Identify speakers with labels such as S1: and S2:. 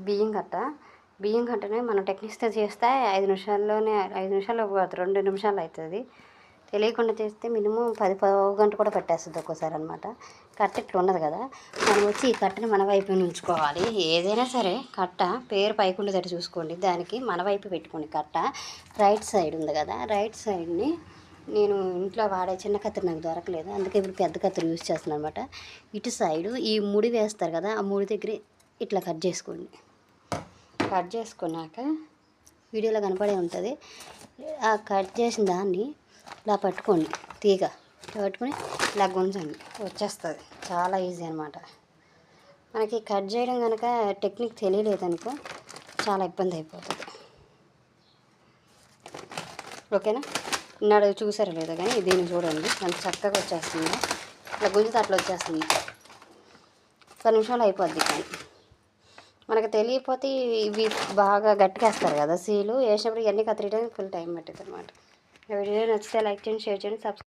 S1: బియ్యం కట్ట. బియ్యం కట్టని మనం టెక్నిక్స్‌తో చేస్తే 5 నిమిషాల్లోనే 5 నిమిషాల్లో కాదు 2 నిమిషాల్లో అయితది. తెలియకుండా చేస్తే మినిమం 10, పావు గంట కూడా పట్టేస్తది ఒక్కోసారి అనమాట. కట్ట ఇట్లా ఉన్నది కదా, మనం వచ్చి ఈ కట్టని మన వైపు ఉంచుకోవాలి. ఏదైనా సరే కట్ట పేరు పైకి ఉండేటట్టు చూసుకోండి. దానికి మన వైపు పెట్టుకోండి కట్ట. రైట్ సైడ్ ఉంది కదా, రైట్ సైడ్ని నేను ఇంట్లో వాడే చిన్న కత్తిరి నాకు దొరకలేదు, అందుకే ఇప్పుడు పెద్ద కత్తిరి యూజ్ చేస్తున్నాను అనమాట. ఇటు సైడు ఈ ముడి వేస్తారు కదా, ఆ ముడి దగ్గర ఇట్లా కట్ చేసుకోండి. కట్ చేసుకున్నాక వీడియోలో కనపడే ఉంటుంది. ఆ కట్ చేసిన దాన్ని ఇలా పట్టుకోండి, తీగ పట్టుకొని ఇలా గుంజండి, వచ్చేస్తుంది. చాలా ఈజీ అనమాట. మనకి కట్ చేయడం కనుక టెక్నిక్ తెలియలేదనుకో చాలా ఇబ్బంది అయిపోతుంది. ఓకేనా? ఇన్నాడు చూసారో లేదో కానీ దీన్ని చూడండి ఎంత చక్కగా వచ్చేస్తుందో. ఇట్లా గుంజితే అట్లా వచ్చేస్తుంది. 10 నిమిషాలు అయిపోద్ది. కానీ మనకు తెలియకపోతే ఇవి బాగా గట్టిగా వేస్తారు కదా సీలు, వేసినప్పుడు ఇవన్నీ కత్తిరించడానికి ఫుల్ టైం పట్టింది అనమాట. వీడియో నచ్చితే లైక్ చేయండి, షేర్ చేయండి, సబ్స్క్రైబ్